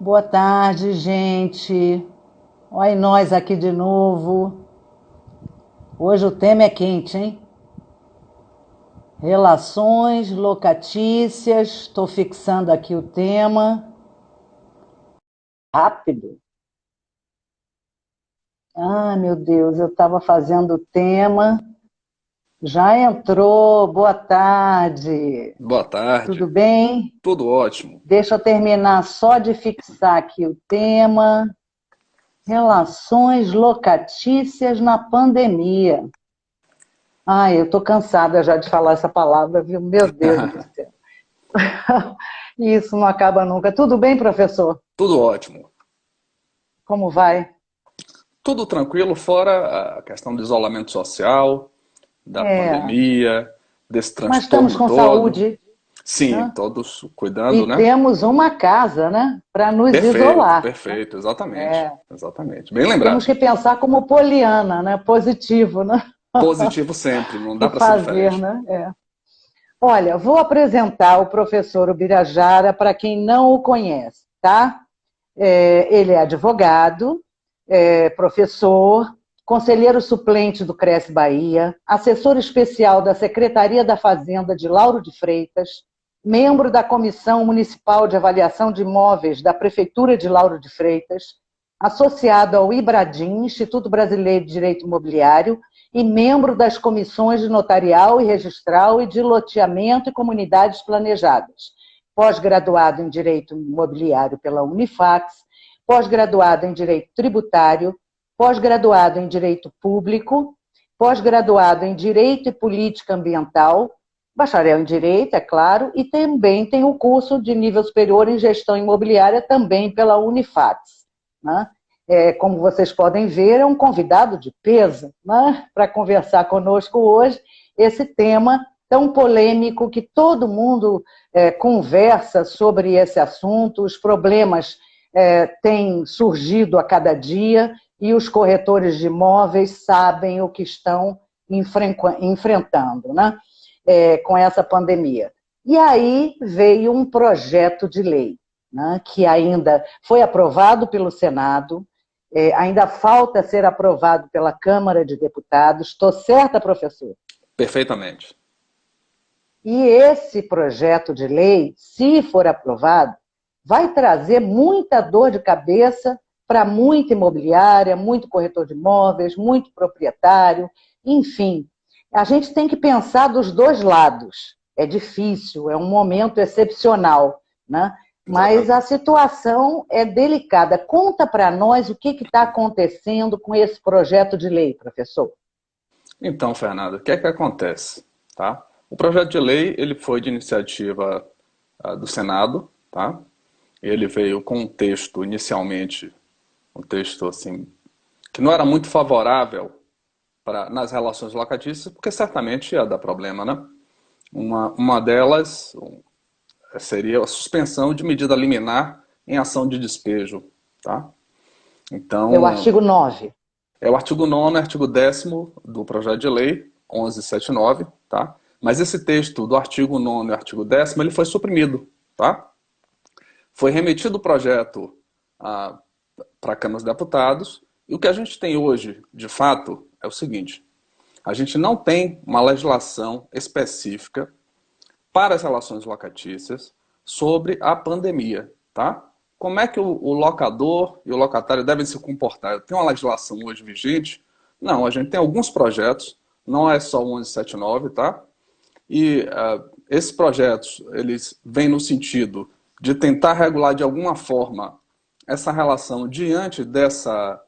Boa tarde, gente. Olha nós aqui de novo. Hoje o tema é quente, hein? Relações locatícias. Estou fixando aqui o tema. Rápido. Ah, meu Deus, eu estava fazendo o tema. Já entrou. Boa tarde. Boa Tudo tarde, bem? tudo ótimo. Deixa eu terminar só de fixar aqui o tema. Relações locatícias na pandemia. Ai, eu estou cansada já de falar essa palavra, viu? Meu Deus do céu. Isso não acaba nunca. Tudo bem, professor? Tudo ótimo. Como vai? Tudo tranquilo, fora a questão do isolamento social, da É, pandemia, desse mas estamos transtorno com todo. saúde, Sim, né? todos cuidando, E né? temos uma casa, né? Para nos Perfeito, isolar, né? perfeito, exatamente. É, Exatamente. Bem temos lembrado. que pensar como poliana, né? Positivo, né? Positivo sempre, não E dá para ser fazer, diferente. né? É. Olha, vou apresentar o professor Ubirajara para quem não o conhece, tá? Ele é advogado, professor, conselheiro suplente do Cresce Bahia, assessor especial da Secretaria da Fazenda de Lauro de Freitas, membro da Comissão Municipal de Avaliação de Imóveis da Prefeitura de Lauro de Freitas, associado ao IBRADIM, Instituto Brasileiro de Direito Imobiliário, e membro das comissões de notarial e registral e de loteamento e comunidades planejadas. Pós-graduado em Direito Imobiliário pela Unifax, pós-graduado em Direito Tributário, pós-graduado em Direito Público, pós-graduado em Direito e Política Ambiental, bacharel em Direito, é claro, e também tem o curso de nível superior em Gestão Imobiliária, também pela Unifax. Né? Como vocês podem ver, é um convidado de peso, né? Para conversar conosco hoje esse tema tão polêmico que todo mundo conversa sobre esse assunto, os problemas têm surgido a cada dia e os corretores de imóveis sabem o que estão enfrentando, né? Com essa pandemia. E aí veio um projeto de lei, né, que ainda foi aprovado pelo Senado, ainda falta ser aprovado pela Câmara de Deputados. Estou certa, professor? Perfeitamente. E esse projeto de lei, se for aprovado, vai trazer muita dor de cabeça para muita imobiliária, muito corretor de imóveis, muito proprietário, enfim. A gente tem que pensar dos dois lados. É difícil, é um momento excepcional, né? Mas a Exatamente. situação é delicada. Conta para nós o que está acontecendo com esse projeto de lei, professor. Então, Fernando, o que é que acontece? Tá? O projeto de lei ele foi de iniciativa do Senado, tá? Ele veio com um texto inicialmente, um texto assim que não era muito favorável nas relações locatícias, porque certamente ia dar problema, né? Uma delas seria a suspensão de medida liminar em ação de despejo, tá? É o Então, artigo 9. é o artigo 9º e artigo 10º do projeto de lei 1179, tá? Mas esse texto do artigo 9º e artigo 10º, ele foi suprimido, tá? Foi remetido o projeto para a Câmara dos Deputados, e o que a gente tem hoje, de fato, é o seguinte: a gente não tem uma legislação específica para as relações locatícias sobre a pandemia, tá? Como é que o locador e o locatário devem se comportar? Tem uma legislação hoje vigente? Não, a gente tem alguns projetos, não é só o 1179, tá? E esses projetos, eles vêm no sentido de tentar regular de alguma forma essa relação diante dessa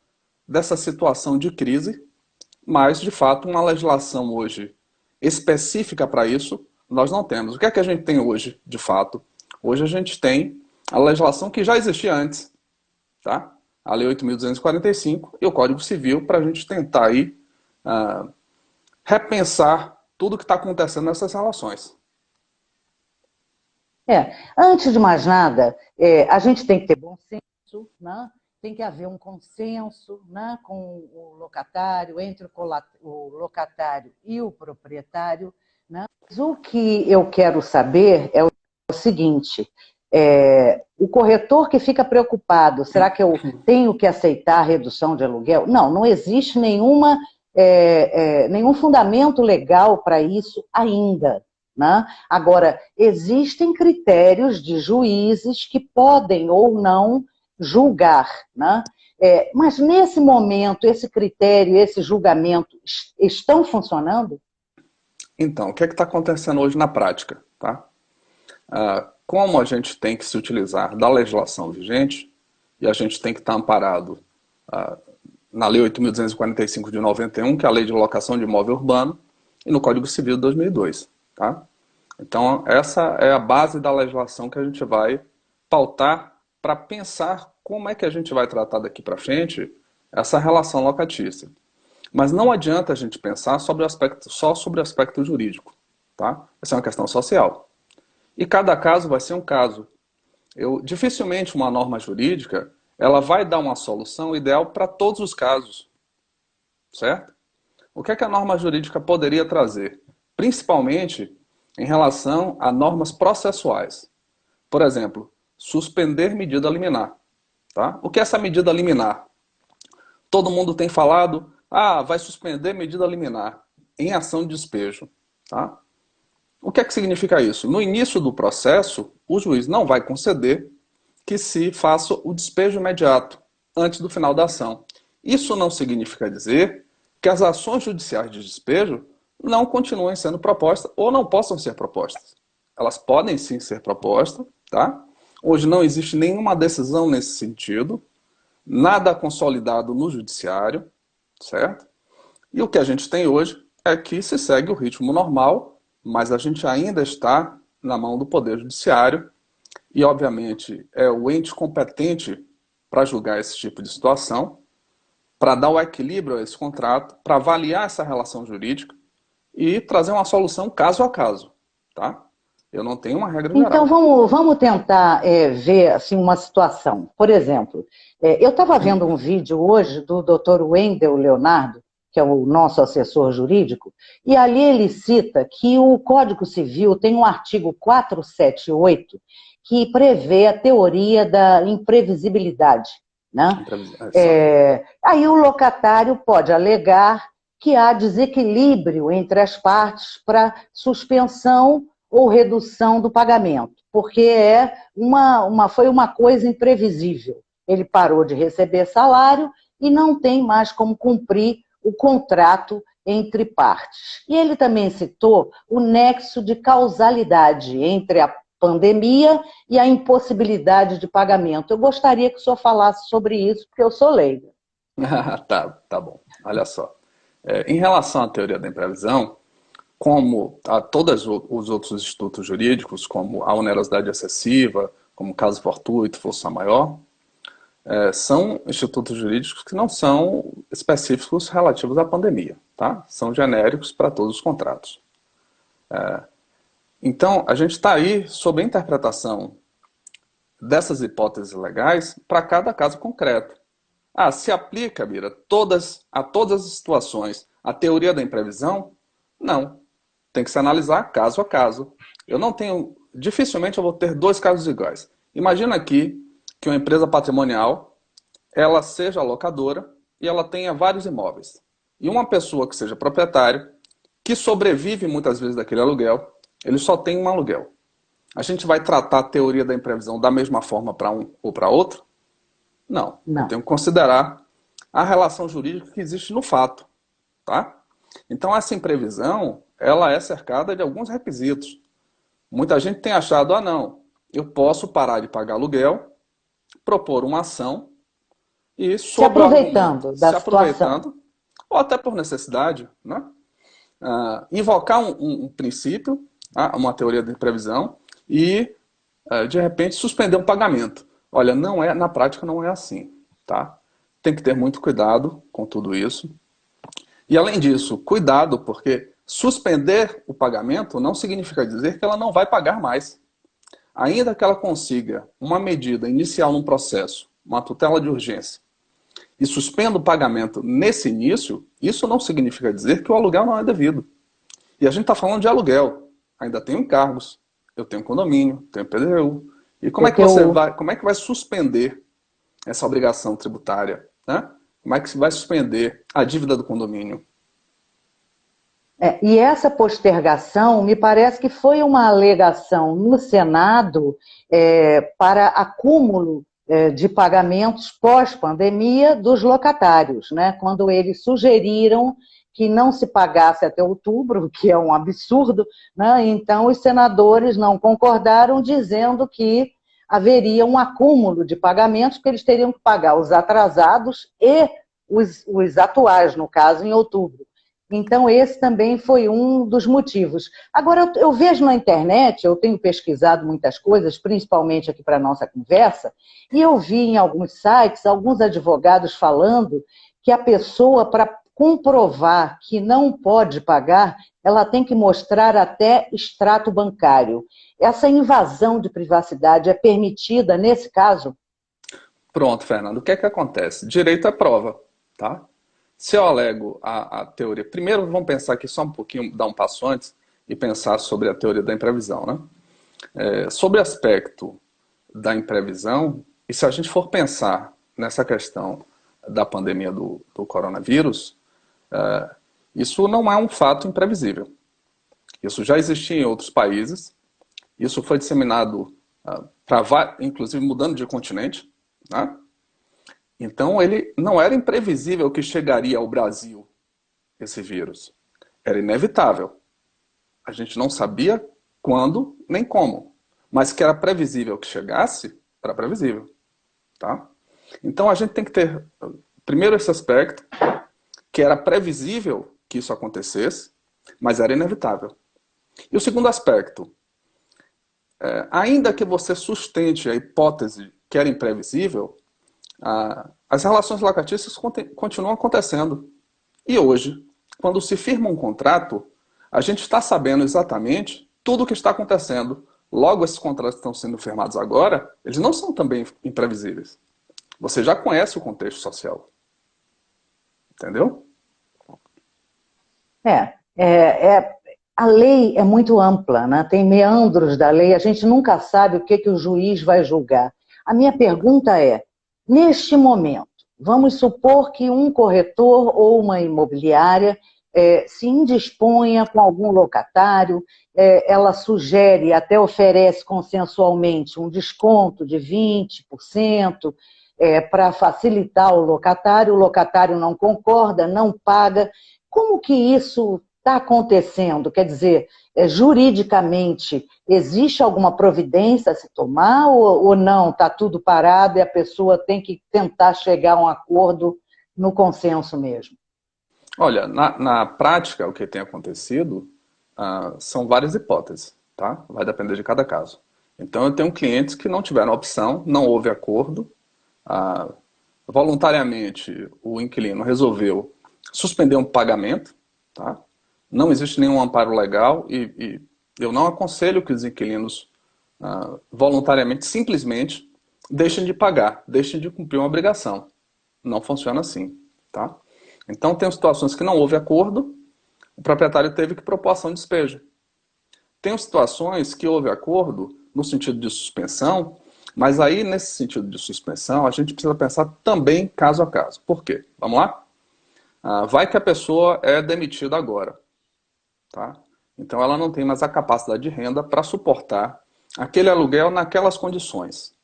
situação de crise, mas, de fato, uma legislação hoje específica para isso, nós não temos. O que é que a gente tem hoje, de fato? Hoje a gente tem a legislação que já existia antes, tá? A Lei 8.245 e o Código Civil, para a gente tentar aí repensar tudo o que está acontecendo nessas relações. Antes de mais nada, a gente tem que ter bom senso, né? Tem que haver um consenso, né, com o locatário, entre o locatário e o proprietário. Né? Mas o que eu quero saber é o seguinte: O corretor que fica preocupado, será que eu tenho que aceitar a redução de aluguel? Não, não existe nenhum fundamento legal para isso ainda. Né? Agora, existem critérios de juízes que podem ou não julgar. Né? Mas nesse momento, esse critério, esse julgamento estão funcionando? Então, o que é que está acontecendo hoje na prática? Tá? Como a gente tem que se utilizar da legislação vigente, e a gente tem que estar amparado na Lei 8.245 de 91, que é a Lei de Locação de Imóvel Urbano, e no Código Civil de 2002. Tá? Então, essa é a base da legislação que a gente vai pautar para pensar como é que a gente vai tratar daqui para frente essa relação locatícia. Mas não adianta a gente pensar só sobre o aspecto jurídico. Tá? Essa é uma questão social. E cada caso vai ser um caso. Dificilmente uma norma jurídica ela vai dar uma solução ideal para todos os casos. Certo? O que é que a norma jurídica poderia trazer? Principalmente em relação a normas processuais. Por exemplo, suspender medida liminar. Tá? O que é essa medida liminar? Todo mundo tem falado, vai suspender medida liminar em ação de despejo. Tá? O que é que significa isso? No início do processo, o juiz não vai conceder que se faça o despejo imediato, antes do final da ação. Isso não significa dizer que as ações judiciais de despejo não continuem sendo propostas ou não possam ser propostas. Elas podem sim ser propostas, tá? Hoje não existe nenhuma decisão nesse sentido, nada consolidado no judiciário, certo? E o que a gente tem hoje é que se segue o ritmo normal, mas a gente ainda está na mão do Poder Judiciário e, obviamente, é o ente competente para julgar esse tipo de situação, para dar o equilíbrio a esse contrato, para avaliar essa relação jurídica e trazer uma solução caso a caso, tá? Eu não tenho uma regra geral. Então, vamos tentar ver assim, uma situação. Por exemplo, eu estava vendo um vídeo hoje do Dr. Wendel Leonardo, que é o nosso assessor jurídico, e ali ele cita que o Código Civil tem um artigo 478 que prevê a teoria da imprevisibilidade. Né? Aí o locatário pode alegar que há desequilíbrio entre as partes para suspensão ou redução do pagamento, porque foi uma coisa imprevisível. Ele parou de receber salário e não tem mais como cumprir o contrato entre partes. E ele também citou o nexo de causalidade entre a pandemia e a impossibilidade de pagamento. Eu gostaria que o senhor falasse sobre isso, porque eu sou leiga. Tá bom. Olha só. Em relação à teoria da imprevisão, como a todos os outros institutos jurídicos, como a onerosidade excessiva, como caso fortuito, força maior, são institutos jurídicos que não são específicos relativos à pandemia, tá? São genéricos para todos os contratos. Então, a gente está aí sob a interpretação dessas hipóteses legais para cada caso concreto. Se aplica, Bira, a todas as situações a teoria da imprevisão? Não. Tem que se analisar caso a caso. Dificilmente eu vou ter dois casos iguais. Imagina aqui que uma empresa patrimonial, ela seja locadora e ela tenha vários imóveis. E uma pessoa que seja proprietário, que sobrevive muitas vezes daquele aluguel, ele só tem um aluguel. A gente vai tratar a teoria da imprevisão da mesma forma para um ou para outro? Não. Eu tenho que considerar a relação jurídica que existe no fato. Tá? Então essa imprevisão, ela é cercada de alguns requisitos. Muita gente tem achado, não, eu posso parar de pagar aluguel, propor uma ação e se aproveitando da situação. Ou até por necessidade, né? Invocar um princípio, uma teoria de previsão e, de repente, suspender um pagamento. Olha, na prática não é assim. Tá? Tem que ter muito cuidado com tudo isso. E, além disso, cuidado, porque suspender o pagamento não significa dizer que ela não vai pagar mais. Ainda que ela consiga uma medida inicial num processo, uma tutela de urgência, e suspenda o pagamento nesse início, isso não significa dizer que o aluguel não é devido. E a gente está falando de aluguel. Ainda tenho encargos, eu tenho condomínio, tenho PDU. E como é que você vai, como é que vai suspender essa obrigação tributária, né? Como é que se vai suspender a dívida do condomínio? E essa postergação, me parece que foi uma alegação no Senado para acúmulo de pagamentos pós-pandemia dos locatários, né? Quando eles sugeriram que não se pagasse até outubro, que é um absurdo, né? Então os senadores não concordaram, dizendo que haveria um acúmulo de pagamentos, que eles teriam que pagar os atrasados e os atuais, no caso, em outubro. Então, esse também foi um dos motivos. Agora, eu vejo na internet, eu tenho pesquisado muitas coisas, principalmente aqui para a nossa conversa, e eu vi em alguns sites, alguns advogados falando que a pessoa, para comprovar que não pode pagar, ela tem que mostrar até extrato bancário. Essa invasão de privacidade é permitida nesse caso? Pronto, Fernando. O que é que acontece? Direito é prova, tá? Se eu alego a teoria... Primeiro, vamos pensar aqui só um pouquinho, dar um passo antes e pensar sobre a teoria da imprevisão, né? Sobre o aspecto da imprevisão, e se a gente for pensar nessa questão da pandemia do coronavírus, isso não é um fato imprevisível. Isso já existia em outros países, isso foi disseminado, inclusive mudando de continente, né? Então ele não era imprevisível que chegaria ao Brasil esse vírus. Era inevitável. A gente não sabia quando nem como. Mas que era previsível que chegasse, era previsível. Tá? Então a gente tem que ter, primeiro, esse aspecto, que era previsível que isso acontecesse, mas era inevitável. E o segundo aspecto, ainda que você sustente a hipótese que era imprevisível, as relações locatícias continuam acontecendo. E hoje, quando se firma um contrato, a gente está sabendo exatamente tudo o que está acontecendo. Logo, esses contratos que estão sendo firmados agora, eles não são também imprevisíveis. Você já conhece o contexto social. Entendeu? A lei é muito ampla, né? Tem meandros da lei, a gente nunca sabe o que o juiz vai julgar. A minha pergunta é, neste momento, vamos supor que um corretor ou uma imobiliária se indisponha com algum locatário, ela sugere, até oferece consensualmente um desconto de 20%, para facilitar o locatário não concorda, não paga. Como que isso está acontecendo? Quer dizer, juridicamente, existe alguma providência a se tomar ou não? Está tudo parado e a pessoa tem que tentar chegar a um acordo no consenso mesmo? Olha, na prática, o que tem acontecido são várias hipóteses, tá? Vai depender de cada caso. Então, eu tenho clientes que não tiveram opção, não houve acordo, voluntariamente o inquilino resolveu suspender um pagamento, tá? Não existe nenhum amparo legal e eu não aconselho que os inquilinos voluntariamente, simplesmente, deixem de pagar, deixem de cumprir uma obrigação. Não funciona assim, tá? Então, tem situações que não houve acordo, o proprietário teve que propor ação de despejo. Tem situações que houve acordo no sentido de suspensão, mas aí, nesse sentido de suspensão, a gente precisa pensar também caso a caso. Por quê? Vamos lá? Vai que a pessoa é demitida agora, tá? Então, ela não tem mais a capacidade de renda para suportar aquele aluguel naquelas condições,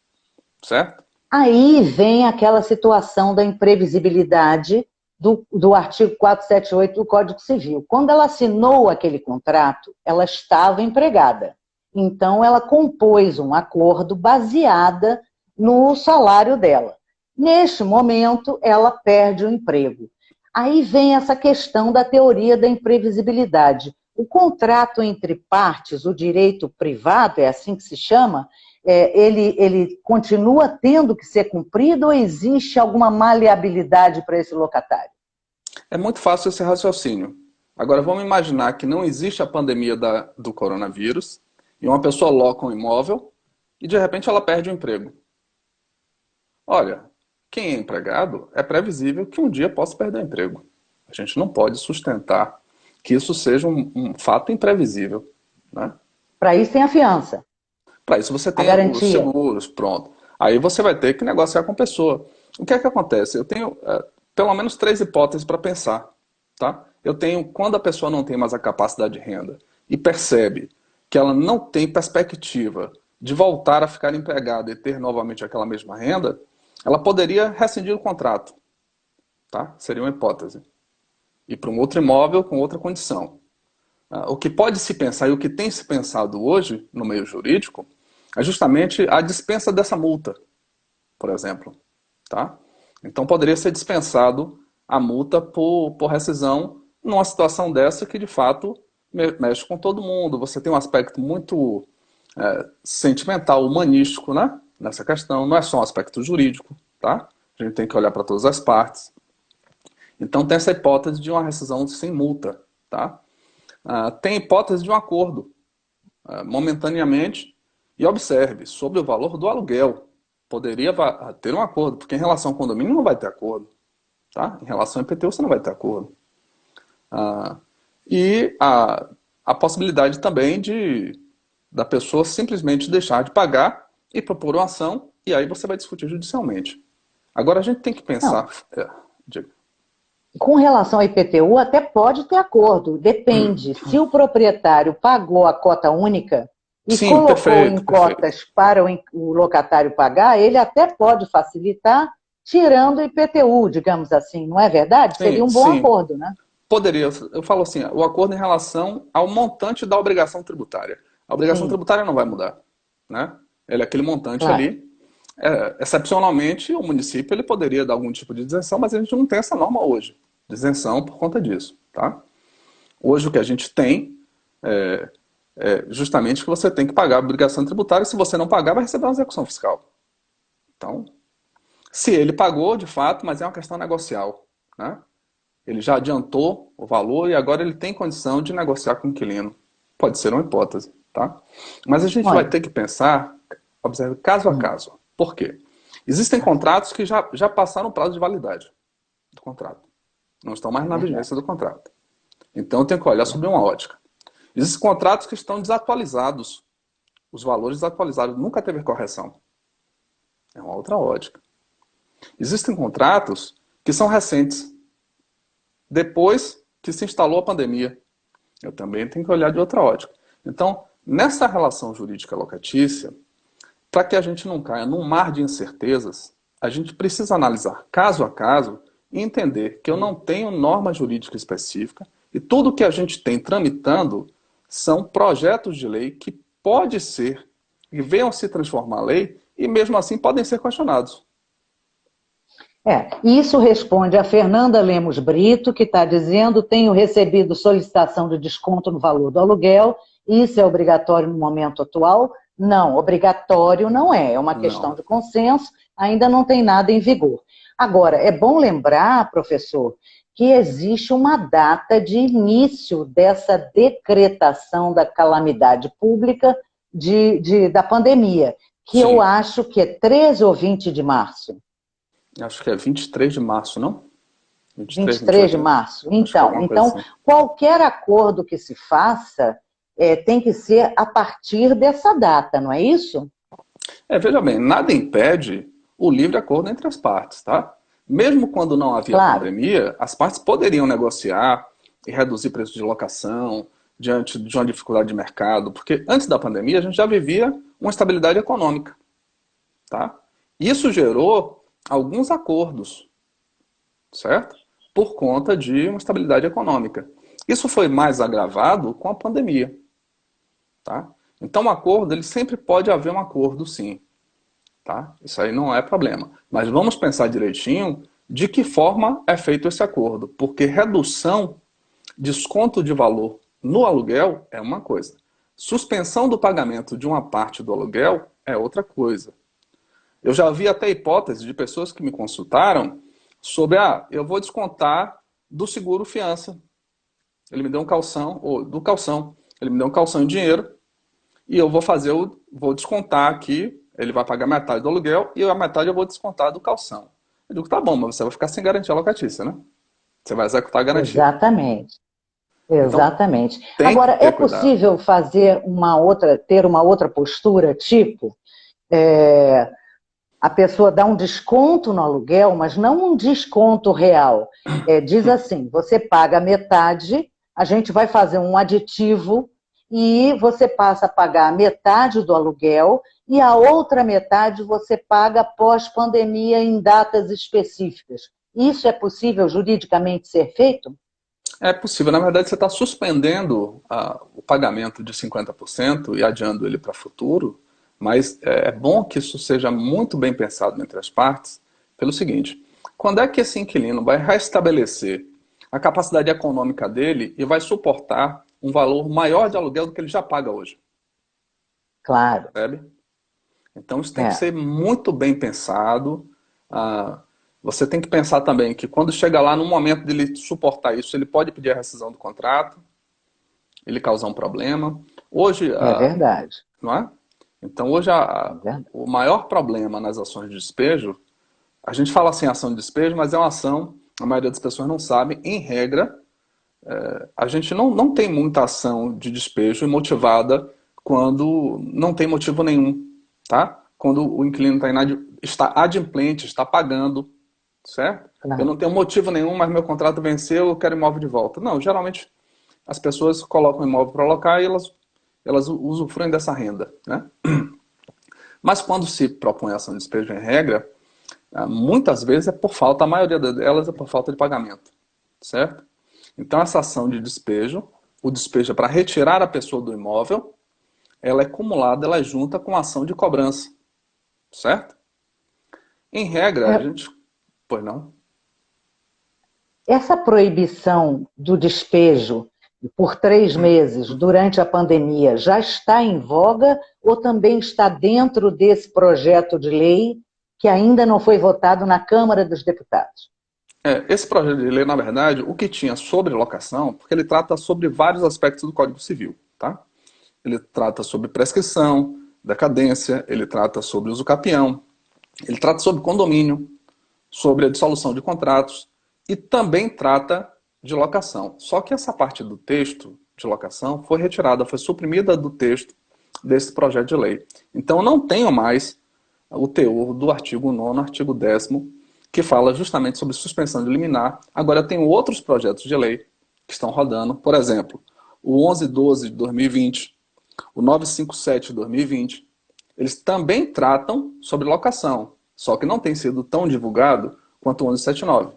certo? Aí vem aquela situação da imprevisibilidade do artigo 478 do Código Civil. Quando ela assinou aquele contrato, ela estava empregada. Então, ela compôs um acordo baseada no salário dela. Neste momento, ela perde o emprego. Aí vem essa questão da teoria da imprevisibilidade. O contrato entre partes, o direito privado, é assim que se chama, ele continua tendo que ser cumprido ou existe alguma maleabilidade para esse locatário? É muito fácil esse raciocínio. Agora, vamos imaginar que não existe a pandemia do coronavírus e uma pessoa loca um imóvel e, de repente, ela perde o emprego. Olha, quem é empregado é previsível que um dia possa perder o emprego. A gente não pode sustentar que isso seja um fato imprevisível, né? Para isso tem a fiança. Para isso você A tem os garantia. seguros, pronto. Aí você vai ter que negociar com a pessoa. O que é que acontece? Eu tenho pelo menos três hipóteses para pensar, tá? Eu tenho quando a pessoa não tem mais a capacidade de renda e percebe que ela não tem perspectiva de voltar a ficar empregada e ter novamente aquela mesma renda, ela poderia rescindir o contrato, tá? Seria uma hipótese. Ir para um outro imóvel com outra condição. O que pode se pensar e o que tem se pensado hoje no meio jurídico é justamente a dispensa dessa multa, por exemplo. Tá? Então poderia ser dispensado a multa por rescisão numa situação dessa que de fato mexe com todo mundo. Você tem um aspecto muito sentimental, humanístico, né? Nessa questão. Não é só um aspecto jurídico. Tá? A gente tem que olhar para todas as partes. Então tem essa hipótese de uma rescisão sem multa. Tá? Tem hipótese de um acordo, momentaneamente, e observe, sobre o valor do aluguel. Poderia ter um acordo, porque em relação ao condomínio não vai ter acordo. Tá? Em relação ao IPTU você não vai ter acordo. E a possibilidade também da pessoa simplesmente deixar de pagar e propor uma ação, e aí você vai discutir judicialmente. Agora a gente tem que Não, pensar... diga. com relação ao IPTU, até pode ter acordo, depende. Se o proprietário pagou a cota única e Sim, colocou perfeito, em perfeito. cotas para o locatário pagar, ele até pode facilitar tirando o IPTU, digamos assim, não é verdade? Seria Sim, um bom sim. acordo, né? Poderia, eu falo assim, o acordo em relação ao montante da obrigação tributária. A obrigação Sim, tributária não vai mudar, né? Ele é aquele montante claro. ali. Excepcionalmente, o município ele poderia dar algum tipo de isenção, mas a gente não tem essa norma hoje, de isenção por conta disso, tá? Hoje o que a gente tem é justamente que você tem que pagar a obrigação tributária, e se você não pagar, vai receber uma execução fiscal. Então, se ele pagou, de fato, mas é uma questão negocial, né? Ele já adiantou o valor e agora ele tem condição de negociar com o inquilino. Pode ser uma hipótese, tá? Mas a gente vai Olha, ter que pensar, observe, caso a caso. Por quê? Existem contratos que já passaram o prazo de validade do contrato. Não estão mais é na verdade. vigência do contrato. Então eu tenho que olhar sobre uma ótica. Existem contratos que estão desatualizados. Os valores desatualizados. Nunca teve correção. É uma outra ótica. Existem contratos que são recentes. Depois que se instalou a pandemia. Eu também tenho que olhar de outra ótica. Então, nessa relação jurídica locatícia, para que a gente não caia num mar de incertezas, a gente precisa analisar caso a caso e entender que eu não tenho norma jurídica específica e tudo que a gente tem tramitando são projetos de lei que pode ser, que venham se transformar em lei e mesmo assim podem ser questionados. Isso responde a Fernanda Lemos Brito, que está dizendo: tenho recebido solicitação de desconto no valor do aluguel, isso é obrigatório no momento atual? Não, obrigatório não é uma questão Não. de consenso, ainda não tem nada em vigor. Agora, é bom lembrar, professor, que existe uma data de início dessa decretação da calamidade pública da pandemia, que eu Sim. acho que é 13 ou 20 de março. Acho que é 23 de março, não? 23, 23 de 28. março. Acho que é alguma coisa Então, assim. qualquer acordo que se faça tem que ser a partir dessa data, não é isso? Veja bem, nada impede o livre acordo entre as partes, tá? Mesmo quando não havia Claro. pandemia, as partes poderiam negociar e reduzir preço de locação diante de uma dificuldade de mercado, porque antes da pandemia a gente já vivia uma estabilidade econômica, tá? Isso gerou alguns acordos, certo? Por conta de uma estabilidade econômica. Isso foi mais agravado com a pandemia, tá? Então, um acordo, ele sempre pode haver um acordo, sim. Tá? Isso aí não é problema. Mas vamos pensar direitinho de que forma é feito esse acordo. Porque redução, desconto de valor no aluguel é uma coisa. Suspensão do pagamento de uma parte do aluguel é outra coisa. Eu já vi até hipóteses de pessoas que me consultaram sobre, eu vou descontar do seguro fiança. Ele me deu um calção, ou do calção. Ele me deu um calção em dinheiro e eu vou descontar aqui, ele vai pagar metade do aluguel e a metade eu vou descontar do calção. Eu digo, tá bom, mas você vai ficar sem garantia locatícia, né? Você vai executar a garantia. Exatamente. Então, Exatamente. tem que Agora, é ter cuidado. possível ter uma outra postura, tipo, é, a pessoa dá um desconto no aluguel, mas não um desconto real. Diz assim, você paga metade, a gente vai fazer um aditivo e você passa a pagar a metade do aluguel e a outra metade você paga pós-pandemia em datas específicas. Isso é possível juridicamente ser feito? É possível. Na verdade, você está suspendendo o pagamento de 50% e adiando ele para futuro, mas é bom que isso seja muito bem pensado entre as partes, pelo seguinte: quando é que esse inquilino vai restabelecer a capacidade econômica dele e vai suportar um valor maior de aluguel do que ele já paga hoje? Claro. Percebe? Então isso tem que É, ser muito bem pensado. Ah, você tem que pensar também que quando chega lá, no momento dele suportar isso, ele pode pedir a rescisão do contrato, ele causar um problema. Hoje, é verdade. não é? Então hoje É verdade. o maior problema nas ações de despejo, a gente fala assim ação de despejo, mas é uma ação, a maioria das pessoas não sabe, em regra, a gente não tem muita ação de despejo motivada quando não tem motivo nenhum, tá? Quando o inquilino está adimplente, está pagando, certo? Eu Claro. não tenho motivo nenhum, mas meu contrato venceu, eu quero imóvel de volta. Não, geralmente as pessoas colocam o imóvel para alocar e elas usufruem dessa renda, né? Mas quando se propõe ação de despejo em regra, muitas vezes é por falta, a maioria delas é por falta de pagamento, certo? Então essa ação de despejo, o despejo é para retirar a pessoa do imóvel, ela é acumulada, ela é junta com a ação de cobrança, certo? Em regra, a É, gente... Pois não? essa proibição do despejo por 3 meses durante a pandemia já está em voga ou também está dentro desse projeto de lei que ainda não foi votado na Câmara dos Deputados? Esse projeto de lei, na verdade, o que tinha sobre locação, porque ele trata sobre vários aspectos do Código Civil, tá? Ele trata sobre prescrição, decadência, ele trata sobre uso capião, ele trata sobre condomínio, sobre a dissolução de contratos e também trata de locação. Só que essa parte do texto de locação foi retirada, foi suprimida do texto desse projeto de lei. Então eu não tenho mais o teor do artigo 9º, artigo 10º, que fala justamente sobre suspensão de liminar. Agora eu tenho outros projetos de lei que estão rodando, por exemplo, o 1112 de 2020, o 957 de 2020, eles também tratam sobre locação, só que não tem sido tão divulgado quanto o 1179,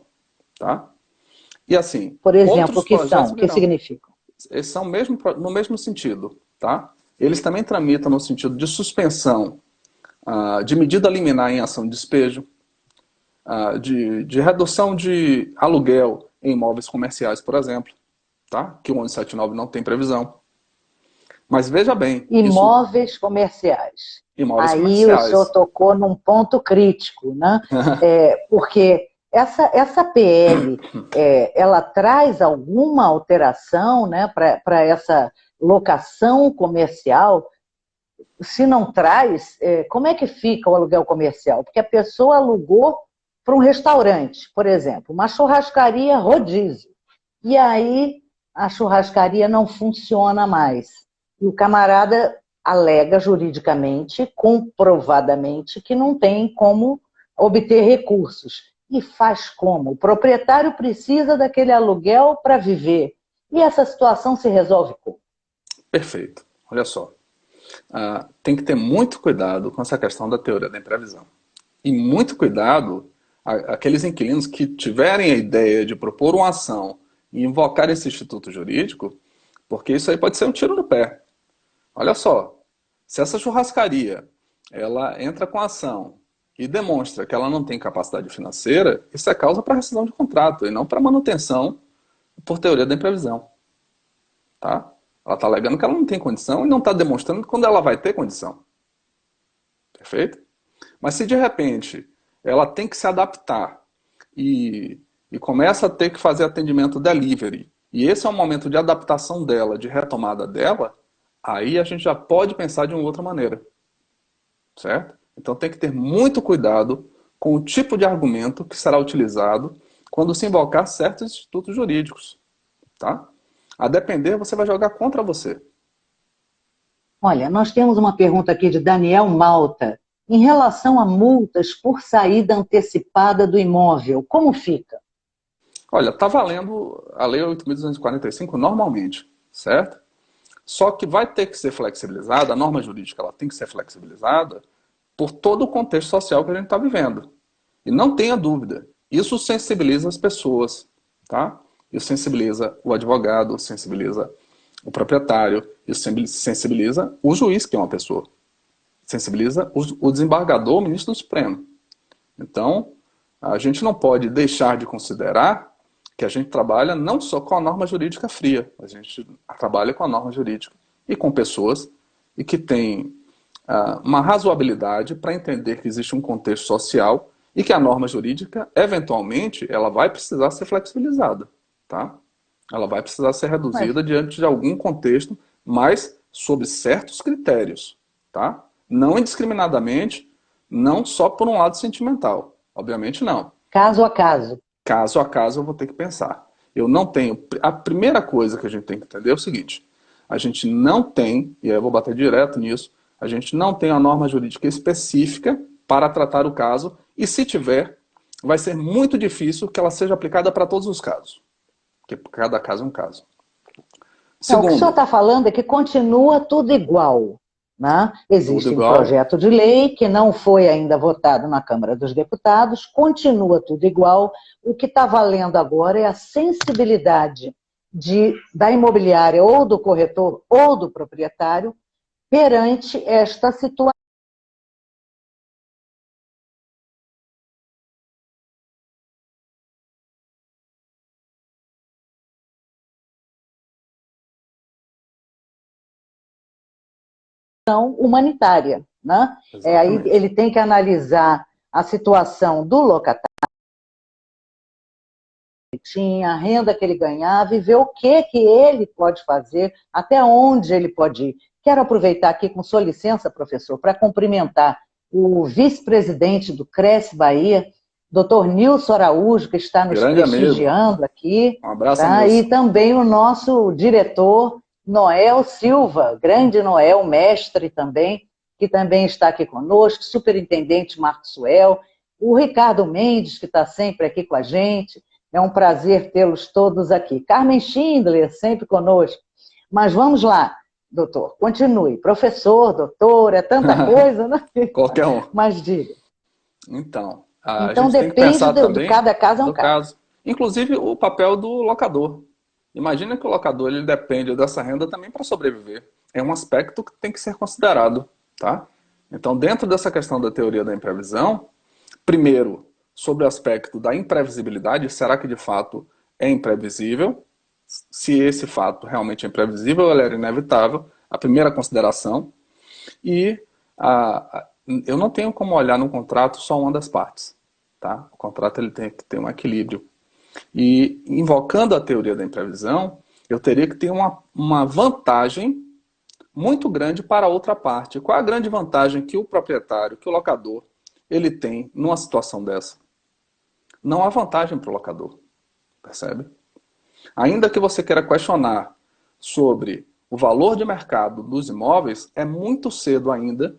tá? E assim, Por exemplo, o outros que são? projetos O que virão. significam? Eles são no mesmo sentido, tá? Eles também tramitam no sentido de suspensão de medida liminar em ação de despejo, de redução de aluguel em imóveis comerciais, por exemplo, tá? Que o 1179 não tem previsão. Mas veja bem, isso, Imóveis comerciais. imóveis Aí o senhor comerciais. tocou num ponto crítico, né? Porque essa PL, ela traz alguma alteração, né, para essa locação comercial? Se não traz, como é que fica o aluguel comercial? Porque a pessoa alugou para um restaurante, por exemplo, uma churrascaria rodízio. E aí a churrascaria não funciona mais. E o camarada alega juridicamente, comprovadamente, que não tem como obter recursos. E faz como? O proprietário precisa daquele aluguel para viver. E essa situação se resolve como? Perfeito. Olha só. Tem que ter muito cuidado com essa questão da teoria da imprevisão. E muito cuidado aqueles inquilinos que tiverem a ideia de propor uma ação e invocar esse instituto jurídico, porque isso aí pode ser um tiro no pé. Olha só, se essa churrascaria ela entra com a ação e demonstra que ela não tem capacidade financeira, isso é causa para rescisão de contrato e não para manutenção por teoria da imprevisão. Tá? Ela está alegando que ela não tem condição e não está demonstrando quando ela vai ter condição. Perfeito? Mas se de repente ela tem que se adaptar e começa a ter que fazer atendimento delivery, e esse é o momento de adaptação dela, de retomada dela, aí a gente já pode pensar de uma outra maneira. Certo? Então tem que ter muito cuidado com o tipo de argumento que será utilizado quando se invocar certos institutos jurídicos. Tá? A depender, você vai jogar contra você. Olha, nós temos uma pergunta aqui de Daniel Malta. Em relação a multas por saída antecipada do imóvel, como fica? Olha, está valendo a Lei 8.245 normalmente, certo? Só que vai ter que ser flexibilizada, a norma jurídica ela tem que ser flexibilizada por todo o contexto social que a gente está vivendo. E não tenha dúvida, isso sensibiliza as pessoas, tá? Isso sensibiliza o advogado, sensibiliza o proprietário, isso sensibiliza o juiz, que é uma pessoa, sensibiliza o desembargador, o ministro do Supremo. Então, a gente não pode deixar de considerar que a gente trabalha não só com a norma jurídica fria, a gente trabalha com a norma jurídica e com pessoas e que têm uma razoabilidade para entender que existe um contexto social e que a norma jurídica, eventualmente, ela vai precisar ser flexibilizada, tá? Ela vai precisar ser Mas, reduzida diante de algum contexto, mas sob certos critérios, tá? Não indiscriminadamente, não só por um lado sentimental. Obviamente não. caso a caso. Caso a caso eu vou ter que pensar. Eu não tenho... A primeira coisa que a gente tem que entender é o seguinte. A gente não tem, e aí eu vou bater direto nisso, a gente não tem a norma jurídica específica para tratar o caso, e se tiver, vai ser muito difícil que ela seja aplicada para todos os casos. Porque cada caso é um caso. Não, o que o senhor Segundo, está falando é que continua tudo igual. Né? tudo Existe um igual. projeto de lei que não foi ainda votado na Câmara dos Deputados, continua tudo igual. O que está valendo agora é a sensibilidade da imobiliária ou do corretor ou do proprietário perante esta situação. Humanitária, né? Aí Exatamente. ele tem que analisar a situação do locatário, a renda que ele ganhava e ver o que ele pode fazer, até onde ele pode ir. Quero aproveitar aqui, com sua licença, professor, para cumprimentar o vice-presidente do Cresce Bahia, doutor Nilson Araújo, que está nos Grande amigo. prestigiando aqui, Um abraço, tá? E Nilson. também o nosso diretor, Noel Silva, grande Noel, mestre também, que também está aqui conosco, superintendente Maxwell, o Ricardo Mendes, que está sempre aqui com a gente. É um prazer tê-los todos aqui. Carmen Schindler, sempre conosco. Mas vamos lá, doutor, continue. Professor, doutor, é tanta coisa, né? Qualquer um. Mas diga. Então, a Então gente tem que depende pensar do também cada caso é um do caso. caso. Inclusive o papel do locador. Imagina que o locador ele depende dessa renda também para sobreviver. É um aspecto que tem que ser considerado, tá? Então, dentro dessa questão da teoria da imprevisão, primeiro, sobre o aspecto da imprevisibilidade, será que de fato é imprevisível? Se esse fato realmente é imprevisível, ele era inevitável, a primeira consideração. E eu não tenho como olhar num contrato só uma das partes. Tá? O contrato ele tem que ter um equilíbrio. E invocando a teoria da imprevisão, eu teria que ter uma vantagem muito grande para a outra parte. Qual é a grande vantagem que o proprietário, que o locador, ele tem numa situação dessa? Não há vantagem para o locador, percebe? Ainda que você queira questionar sobre o valor de mercado dos imóveis, é muito cedo ainda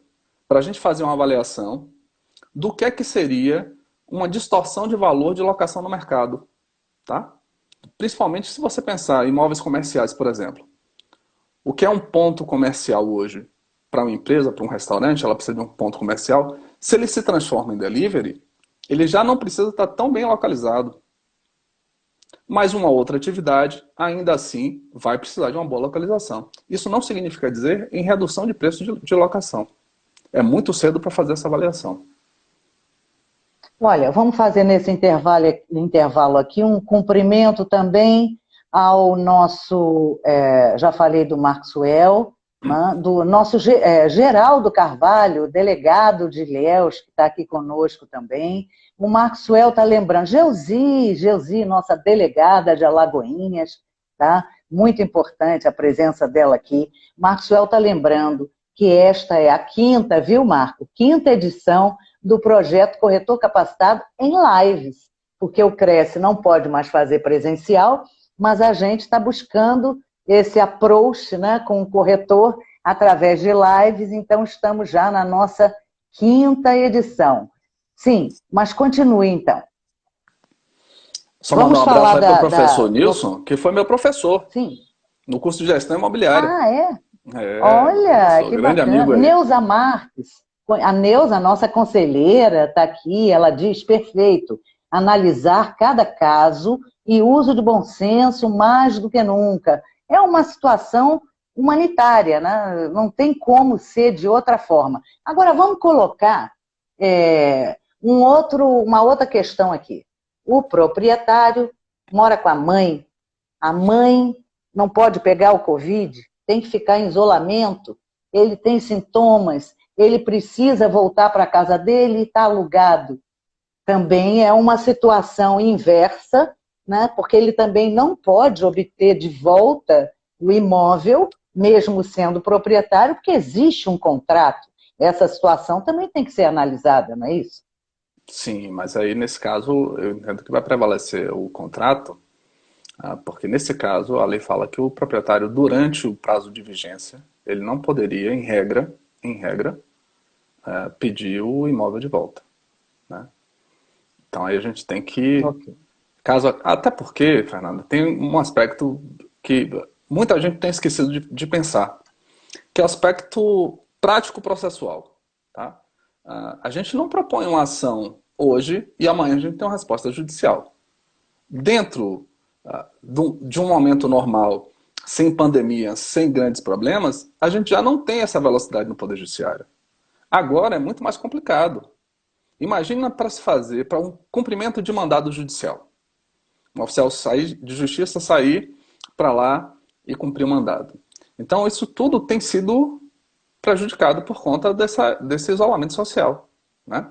para a gente fazer uma avaliação do que é que seria uma distorção de valor de locação no mercado. Tá? Principalmente se você pensar em imóveis comerciais, por exemplo. O que é um ponto comercial hoje para uma empresa, para um restaurante, ela precisa de um ponto comercial. Se ele se transforma em delivery, ele já não precisa estar tão bem localizado. Mas uma outra atividade, ainda assim, vai precisar de uma boa localização. Isso não significa dizer em redução de preço de locação. É muito cedo para fazer essa avaliação. Olha, vamos fazer nesse intervalo aqui um cumprimento também ao nosso, já falei do Maxwell, né, do nosso Geraldo Carvalho, delegado de Ilhéus, que está aqui conosco também. O Maxwell está lembrando, Geuzi, nossa delegada de Alagoinhas, tá? Muito importante a presença dela aqui. Maxwell está lembrando que esta é a quinta, viu, Marco? Quinta edição do projeto Corretor Capacitado em lives, porque o Cresce não pode mais fazer presencial, mas a gente está buscando esse approach, né, com o corretor através de lives, então estamos já na nossa 5ª edição. Sim, mas continue então. Só mandar um abraço aí para o professor Nilson, que foi meu professor. Sim. No curso de gestão imobiliária. Ah, é? É, Olha, que grande bacana. amigo aí. Neuza Marques. A Neuza, nossa conselheira, está aqui, ela diz, perfeito, analisar cada caso e uso de bom senso mais do que nunca. É uma situação humanitária, né? Não tem como ser de outra forma. Agora, vamos colocar uma outra questão aqui. O proprietário mora com a mãe não pode pegar o Covid, tem que ficar em isolamento, ele tem sintomas, ele precisa voltar para a casa dele e está alugado. Também é uma situação inversa, né? Porque ele também não pode obter de volta o imóvel, mesmo sendo proprietário, porque existe um contrato. Essa situação também tem que ser analisada, não é isso? Sim, mas aí nesse caso eu entendo que vai prevalecer o contrato, porque nesse caso a lei fala que o proprietário, durante o prazo de vigência, ele não poderia, em regra, pedir o imóvel de volta, né? Então aí a gente tem que, Ok. até porque, Fernanda, tem um aspecto que muita gente tem esquecido de pensar, que é o aspecto prático-processual, tá? A gente não propõe uma ação hoje e amanhã a gente tem uma resposta judicial. Dentro de um momento normal, sem pandemia, sem grandes problemas, a gente já não tem essa velocidade no Poder Judiciário. Agora é muito mais complicado. Imagina para se fazer, para um cumprimento de mandado judicial. Um oficial de justiça sair para lá e cumprir o mandado. Então isso tudo tem sido prejudicado por conta desse isolamento social, né?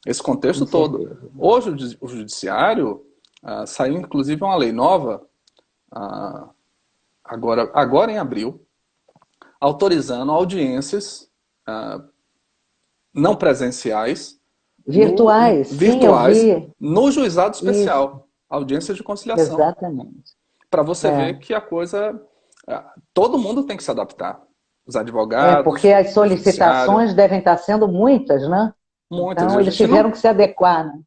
Esse Com contexto todo. certeza. Hoje o judiciário saiu inclusive uma lei nova, agora em abril, autorizando audiências não presenciais, Virtuais, sim, eu virtuais, vi. no juizado Isso, especial, audiências de conciliação. exatamente. Para você É. ver que a coisa, todo mundo tem que se adaptar. Os Porque advogados, as o judiciário, solicitações devem estar sendo muitas, né? muitas. E Então, a eles gente tiveram não. que se adequar, né?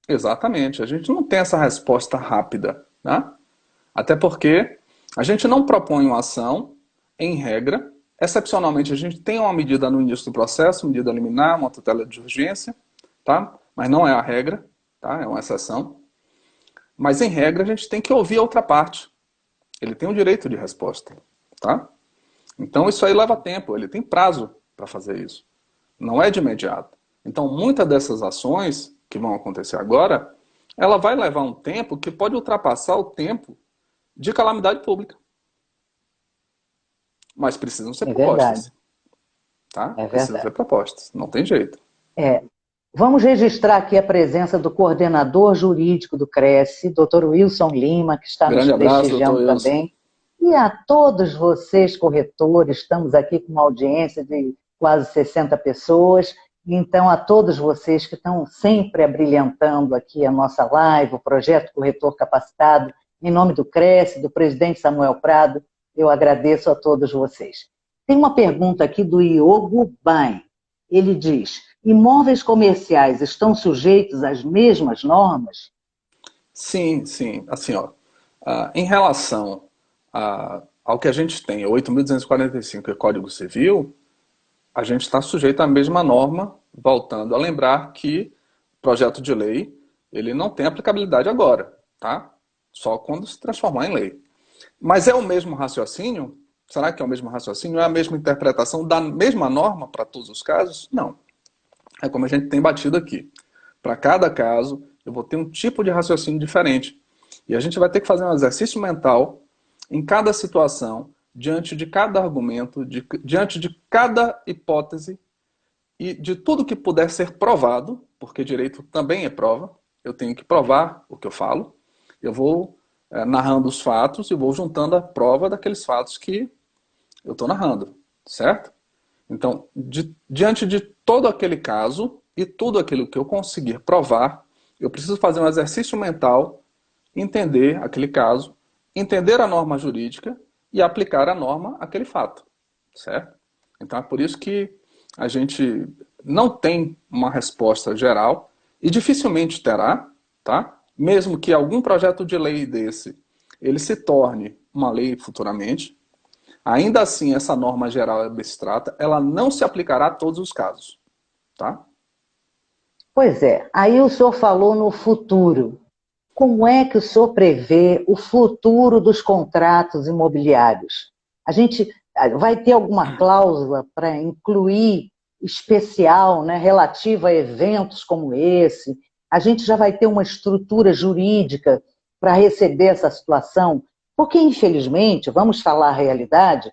Exatamente, a gente não tem essa resposta rápida, né? Até porque a gente não propõe uma ação, em regra. Excepcionalmente, a gente tem uma medida no início do processo, medida liminar, uma tutela de urgência, tá? Mas não é a regra, tá? É uma exceção. Mas, em regra, a gente tem que ouvir a outra parte. Ele tem o direito de resposta, tá? Então, isso aí leva tempo, ele tem prazo para fazer isso. Não é de imediato. Então, muitas dessas ações que vão acontecer agora, ela vai levar um tempo que pode ultrapassar o tempo de calamidade pública. Mas precisam ser É verdade, propostas, tá? é Precisam ser verdade. propostas, não tem jeito. É. Vamos registrar aqui a presença do coordenador jurídico do Cresce, Dr. Wilson Lima, que está nos Grande abraço, doutor prestigiando Wilson. também. E a todos vocês, corretores, estamos aqui com uma audiência de quase 60 pessoas. Então, a todos vocês que estão sempre abrilhantando aqui a nossa live, o Projeto Corretor Capacitado, em nome do Cresce, do presidente Samuel Prado, eu agradeço a todos vocês. Tem uma pergunta aqui do Iogo Bain. Ele diz: imóveis comerciais estão sujeitos às mesmas normas? Sim, sim. Assim, ó, em relação ao que a gente tem, 8.245, que é Código Civil, a gente está sujeito à mesma norma, voltando a lembrar que o projeto de lei ele não tem aplicabilidade agora, tá? Só quando se transformar em lei. Mas é o mesmo raciocínio? Será que é o mesmo raciocínio? É a mesma interpretação da mesma norma para todos os casos? Não. É como a gente tem batido aqui. Para cada caso, eu vou ter um tipo de raciocínio diferente. E a gente vai ter que fazer um exercício mental em cada situação, diante de cada argumento, diante de cada hipótese e de tudo que puder ser provado, porque direito também é prova, eu tenho que provar o que eu falo, eu vou narrando os fatos e vou juntando a prova daqueles fatos que eu estou narrando, certo? Então, diante de todo aquele caso e tudo aquilo que eu conseguir provar, eu preciso fazer um exercício mental, entender aquele caso, entender a norma jurídica e aplicar a norma àquele fato, certo? Então é por isso que a gente não tem uma resposta geral e dificilmente terá, tá? Mesmo que algum projeto de lei desse, ele se torne uma lei futuramente, ainda assim essa norma geral abstrata, ela não se aplicará a todos os casos, tá? Pois é, aí o senhor falou no futuro. Como é que o senhor prevê o futuro dos contratos imobiliários? A gente vai ter alguma cláusula para incluir especial, né, relativa a eventos como esse? A gente já vai ter uma estrutura jurídica para receber essa situação? Porque, infelizmente, vamos falar a realidade,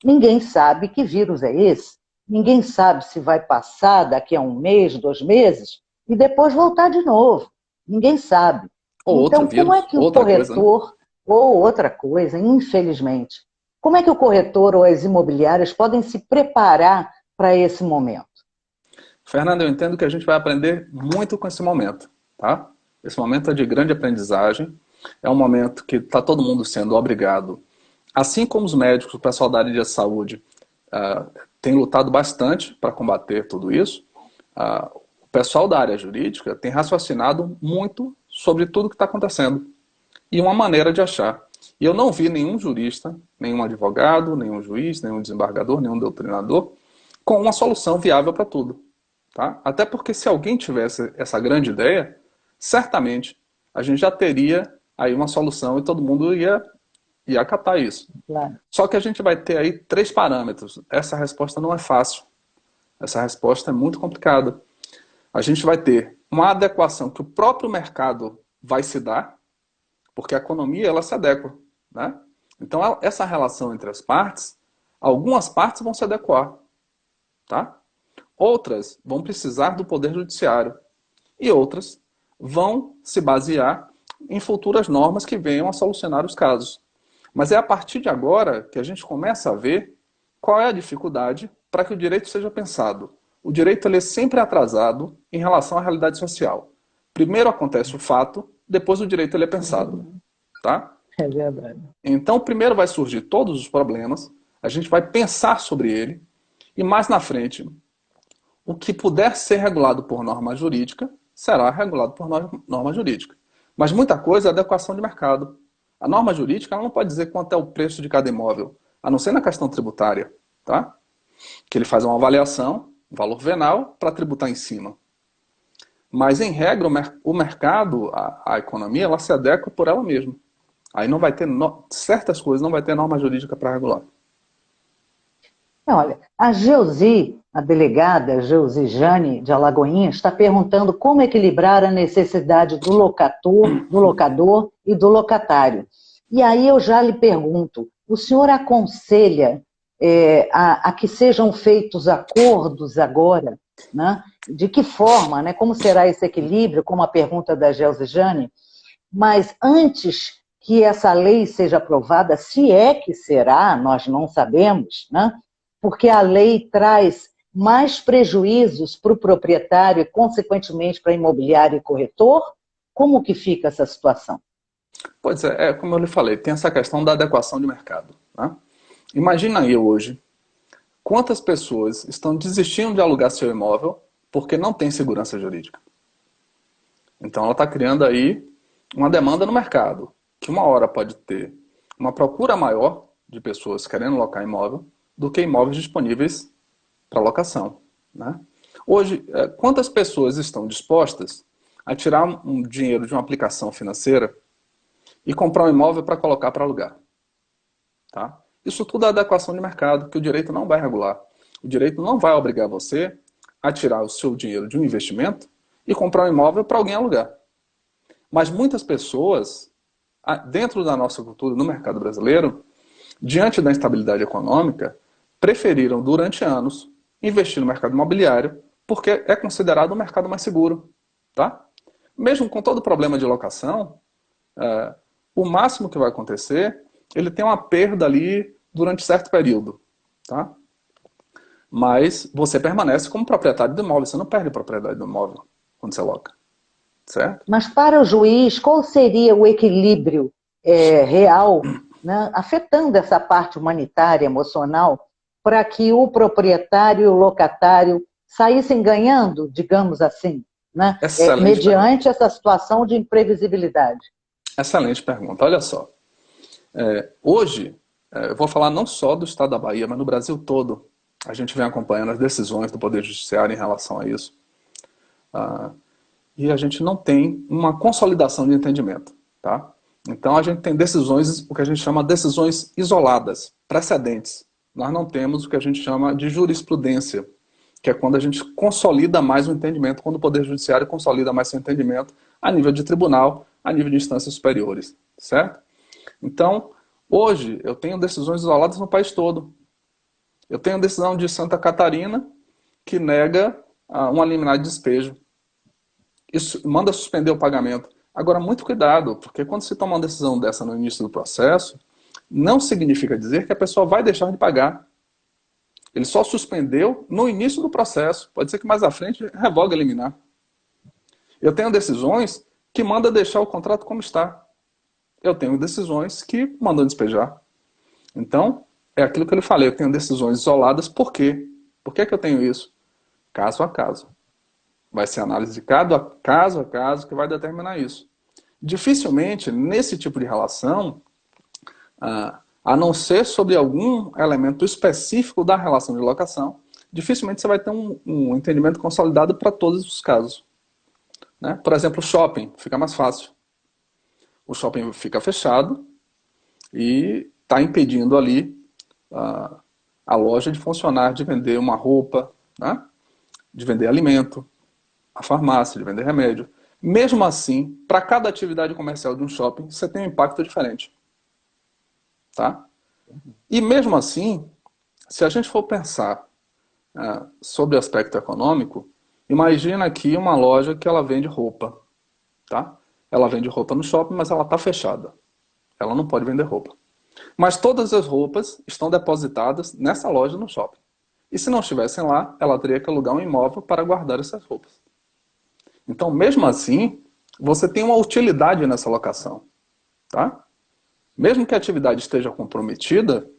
ninguém sabe que vírus é esse. Ninguém sabe se vai passar daqui a um mês, 2 meses, e depois voltar de novo. Ninguém sabe. Ou outro Então, como é vírus, que o outra coisa, né? corretor, ou outra coisa, infelizmente, como é que o corretor ou as imobiliárias podem se preparar para esse momento? Fernando, eu entendo que a gente vai aprender muito com esse momento, tá? Esse momento é de grande aprendizagem, é um momento que está todo mundo sendo obrigado, assim como os médicos, o pessoal da área de saúde, tem lutado bastante para combater tudo isso, o pessoal da área jurídica tem raciocinado muito sobre tudo que está acontecendo e uma maneira de achar. E eu não vi nenhum jurista, nenhum advogado, nenhum juiz, nenhum desembargador, nenhum doutrinador com uma solução viável para tudo. Tá? Até porque se alguém tivesse essa grande ideia, certamente a gente já teria aí uma solução e todo mundo ia acatar isso. Claro. Só que a gente vai ter aí 3 parâmetros. Essa resposta não é fácil. Essa resposta é muito complicada. A gente vai ter uma adequação que o próprio mercado vai se dar, porque a economia ela se adequa, né? Então essa relação entre as partes, algumas partes vão se adequar, tá? Outras vão precisar do poder judiciário e outras vão se basear em futuras normas que venham a solucionar os casos. Mas é a partir de agora que a gente começa a ver qual é a dificuldade para que o direito seja pensado. O direito ele é sempre atrasado em relação à realidade social. Primeiro acontece o fato, depois o direito ele é pensado. Tá? É verdade. Então, primeiro vai surgir todos os problemas, a gente vai pensar sobre ele, e mais na frente, o que puder ser regulado por norma jurídica, será regulado por norma jurídica. Mas muita coisa é adequação de mercado. A norma jurídica ela não pode dizer quanto é o preço de cada imóvel, a não ser na questão tributária, tá? Que ele faz uma avaliação, valor venal, para tributar em cima. Mas, em regra, o mercado, a economia, ela se adequa por ela mesma. Aí não vai ter, certas coisas não vai ter norma jurídica para regular. Olha, a Geuzi, a delegada Geuzi Jane de Alagoinhas, está perguntando como equilibrar a necessidade do locador e do locatário. E aí eu já lhe pergunto, o senhor aconselha a que sejam feitos acordos agora, né? De que forma, né? Como será esse equilíbrio, como a pergunta da Geuzi Jane, mas antes que essa lei seja aprovada, se é que será, nós não sabemos, né? Porque a lei traz mais prejuízos para o proprietário e, consequentemente, para imobiliário e corretor? Como que fica essa situação? Pois é, como eu lhe falei, tem essa questão da adequação de mercado. Né? Imagina aí hoje, quantas pessoas estão desistindo de alugar seu imóvel porque não tem segurança jurídica. Então ela está criando aí uma demanda no mercado, que uma hora pode ter uma procura maior de pessoas querendo locar imóvel do que imóveis disponíveis para locação. Né? Hoje, quantas pessoas estão dispostas a tirar um dinheiro de uma aplicação financeira e comprar um imóvel para colocar para alugar? Tá? Isso tudo é adequação de mercado, que o direito não vai regular. O direito não vai obrigar você a tirar o seu dinheiro de um investimento e comprar um imóvel para alguém alugar. Mas muitas pessoas, dentro da nossa cultura, no mercado brasileiro, diante da instabilidade econômica, preferiram, durante anos, investir no mercado imobiliário, porque é considerado o mercado mais seguro. Tá? Mesmo com todo o problema de locação, o máximo que vai acontecer, ele tem uma perda ali durante certo período. Tá? Mas você permanece como proprietário do imóvel, você não perde a propriedade do imóvel quando você loca. Certo? Mas para o juiz, qual seria o equilíbrio real, né, afetando essa parte humanitária, emocional, para que o proprietário e o locatário saíssem ganhando, digamos assim, né, Excelente mediante pergunta. essa situação de imprevisibilidade? Excelente pergunta. Olha só. Hoje, eu vou falar não só do estado da Bahia, mas no Brasil todo, a gente vem acompanhando as decisões do Poder Judiciário em relação a isso. E a gente não tem uma consolidação de entendimento. Tá? Então, a gente tem decisões, o que a gente chama de decisões isoladas, precedentes. Nós não temos o que a gente chama de jurisprudência, que é quando a gente consolida mais o entendimento, quando o Poder Judiciário consolida mais seu entendimento a nível de tribunal, a nível de instâncias superiores. Certo? Então, hoje, eu tenho decisões isoladas no país todo. Eu tenho decisão de Santa Catarina que nega uma liminar de despejo. Isso manda suspender o pagamento. Agora, muito cuidado, porque quando se toma uma decisão dessa no início do processo, não significa dizer que a pessoa vai deixar de pagar. Ele só suspendeu no início do processo. Pode ser que mais à frente revogue a liminar. Eu tenho decisões que mandam deixar o contrato como está. Eu tenho decisões que mandam despejar. Então, é aquilo que eu lhe falei, eu tenho decisões isoladas, por quê? Por que eu tenho isso? Caso a caso. Vai ser análise de cada caso a caso que vai determinar isso. Dificilmente, nesse tipo de relação, a não ser sobre algum elemento específico da relação de locação, dificilmente você vai ter um entendimento consolidado para todos os casos. Né? Por exemplo, o shopping, fica mais fácil. O shopping fica fechado e está impedindo ali a loja de funcionar, de vender uma roupa, né? De vender alimento, a farmácia, de vender remédio. Mesmo assim, para cada atividade comercial de um shopping, você tem um impacto diferente. Tá? E mesmo assim, se a gente for pensar sobre o aspecto econômico, imagina aqui uma loja que ela vende roupa. Tá? Ela vende roupa no shopping, mas ela está fechada. Ela não pode vender roupa. Mas todas as roupas estão depositadas nessa loja no shopping. E se não estivessem lá, ela teria que alugar um imóvel para guardar essas roupas. Então, mesmo assim, você tem uma utilidade nessa locação. Tá? Mesmo que a atividade esteja comprometida,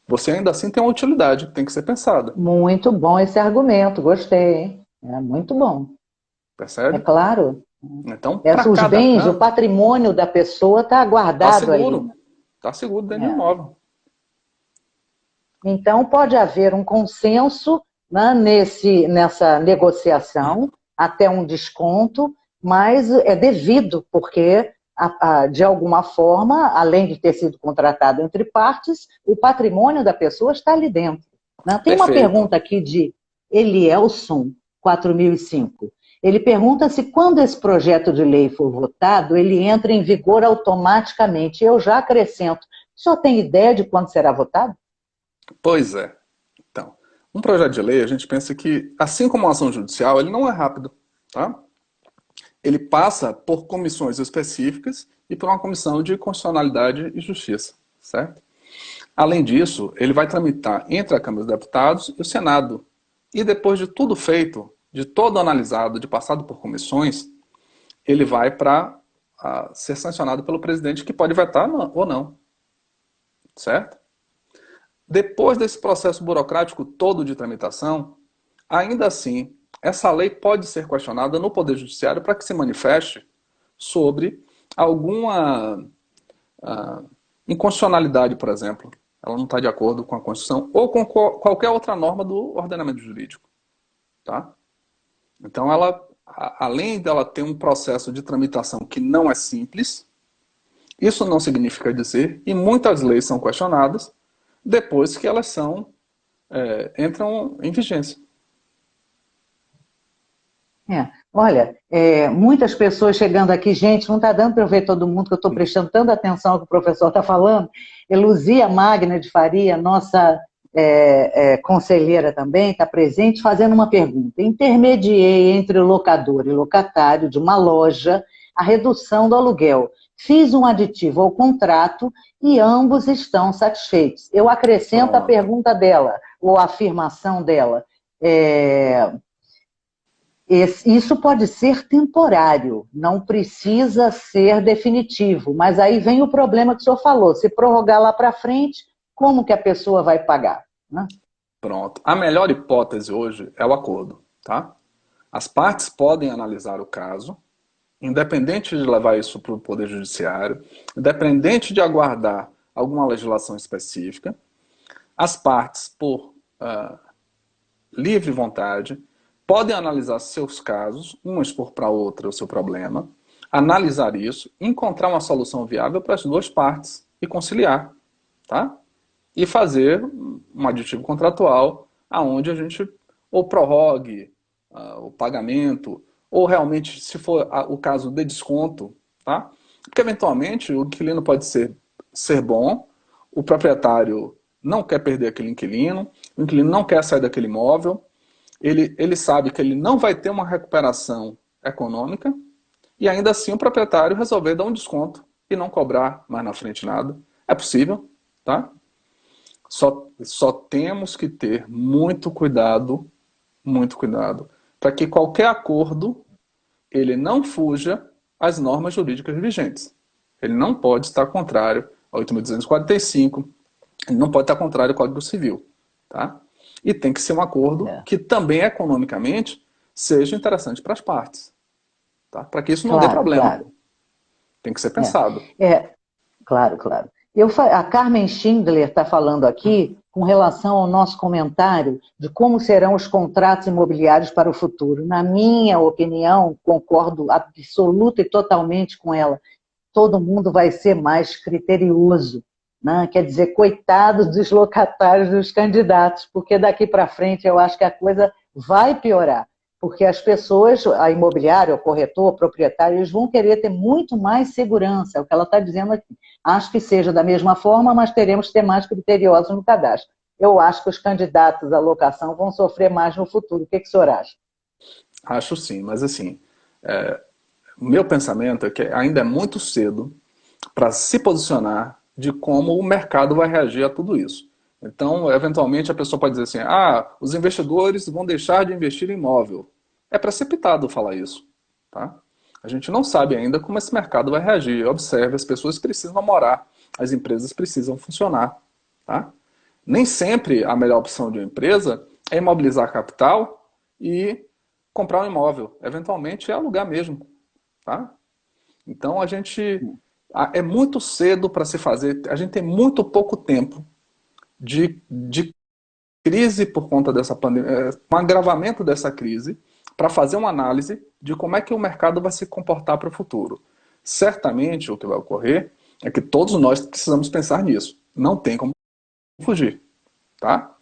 você ainda assim tem uma utilidade que tem que ser pensada. Muito bom esse argumento, gostei, hein? É muito bom. É Percebe? claro. Então, para Os cada bens, o caso, patrimônio da pessoa está está guardado ali, seguro. né? Está seguro dentro do É. imóvel. Então, pode haver um consenso, né, nessa negociação, até um desconto, mas é devido, porque, de alguma forma, além de ter sido contratado entre partes, o patrimônio da pessoa está ali dentro. Né? Tem uma Perfeito. pergunta aqui de Elielson, 4005. Ele pergunta se quando esse projeto de lei for votado, ele entra em vigor automaticamente. Eu já acrescento, o senhor tem ideia de quando será votado? Pois é. Então, um projeto de lei, a gente pensa que, assim como a ação judicial, ele não é rápido. Tá? Ele passa por comissões específicas e por uma comissão de constitucionalidade e justiça. Certo? Além disso, ele vai tramitar entre a Câmara dos Deputados e o Senado. E depois de tudo feito, de todo analisado, de passado por comissões, ele vai para ser sancionado pelo presidente, que pode vetar ou não. Certo? Depois desse processo burocrático todo de tramitação, ainda assim, essa lei pode ser questionada no Poder Judiciário para que se manifeste sobre alguma inconstitucionalidade, por exemplo. Ela não está de acordo com a Constituição ou com qualquer outra norma do ordenamento jurídico. Tá? Então, além dela ter um processo de tramitação que não é simples, isso não significa dizer, e muitas leis são questionadas, depois que elas entram em vigência. Olha, muitas pessoas chegando aqui, gente, não está dando para eu ver todo mundo, que eu estou prestando tanta atenção ao que o professor está falando. Luzia Magna de Faria, nossa conselheira também, está presente, fazendo uma pergunta. Intermediei entre o locador e locatário de uma loja a redução do aluguel. Fiz um aditivo ao contrato e ambos estão satisfeitos. Eu acrescento a pergunta dela, ou a afirmação dela. Isso pode ser temporário, não precisa ser definitivo, mas aí vem o problema que o senhor falou, se prorrogar lá para frente, como que a pessoa vai pagar? Né? Pronto. A melhor hipótese hoje é o acordo, tá? As partes podem analisar o caso, independente de levar isso para o Poder Judiciário, independente de aguardar alguma legislação específica, as partes, por livre vontade, podem analisar seus casos, uma expor para a outra o seu problema, analisar isso, encontrar uma solução viável para as duas partes e conciliar, tá? E fazer um aditivo contratual aonde a gente ou prorrogue o pagamento, ou realmente, se for o caso de desconto, tá? Porque eventualmente o inquilino pode ser bom, o proprietário não quer perder aquele inquilino, o inquilino não quer sair daquele imóvel, ele sabe que ele não vai ter uma recuperação econômica, e ainda assim o proprietário resolver dar um desconto e não cobrar mais na frente nada. É possível, tá? Só temos que ter muito cuidado, para que qualquer acordo ele não fuja às normas jurídicas vigentes. Ele não pode estar contrário ao 8.245, ele não pode estar contrário ao Código Civil. Tá? E tem que ser um acordo que também economicamente seja interessante para as partes. Tá? Para que isso não dê problema. Claro. Tem que ser pensado. Claro. A Carmen Schindler está falando aqui com relação ao nosso comentário de como serão os contratos imobiliários para o futuro. Na minha opinião, concordo absoluta e totalmente com ela. Todo mundo vai ser mais criterioso. Né? Quer dizer, coitados dos locatários dos candidatos, porque daqui para frente eu acho que a coisa vai piorar. Porque as pessoas, a imobiliária, o corretor, o proprietário, eles vão querer ter muito mais segurança, é o que ela está dizendo aqui. Acho que seja da mesma forma, mas teremos que ser mais criteriosos no cadastro. Eu acho que os candidatos à locação vão sofrer mais no futuro. O que o senhor acha? Acho sim, mas assim, o meu pensamento é que ainda é muito cedo para se posicionar de como o mercado vai reagir a tudo isso. Então, eventualmente, a pessoa pode dizer assim, os investidores vão deixar de investir em imóvel. É precipitado falar isso. Tá? A gente não sabe ainda como esse mercado vai reagir. Observe, as pessoas precisam morar, as empresas precisam funcionar. Tá? Nem sempre a melhor opção de uma empresa é imobilizar capital e comprar um imóvel. Eventualmente é alugar mesmo. Tá? Então, é muito cedo para se fazer, a gente tem muito pouco tempo de crise por conta dessa pandemia, um agravamento dessa crise, para fazer uma análise de como é que o mercado vai se comportar para o futuro. Certamente o que vai ocorrer é que todos nós precisamos pensar nisso. Não tem como fugir. Tá?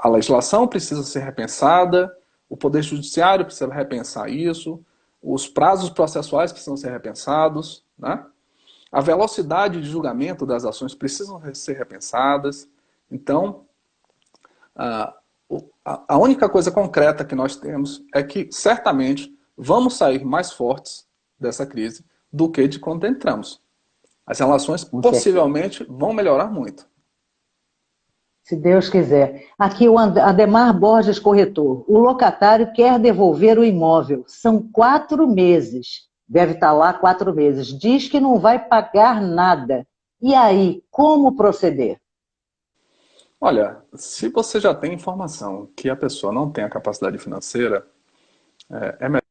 A legislação precisa ser repensada, o Poder Judiciário precisa repensar isso, os prazos processuais precisam ser repensados, né? A velocidade de julgamento das ações precisam ser repensadas. Então, a única coisa concreta que nós temos é que, certamente, vamos sair mais fortes dessa crise do que de quando entramos. As relações possivelmente vão melhorar muito. Se Deus quiser. Aqui o Ademar Borges, corretor. O locatário quer devolver o imóvel. São 4 meses. Deve estar lá 4 meses. Diz que não vai pagar nada. E aí, como proceder? Olha, se você já tem informação que a pessoa não tem a capacidade financeira, é melhor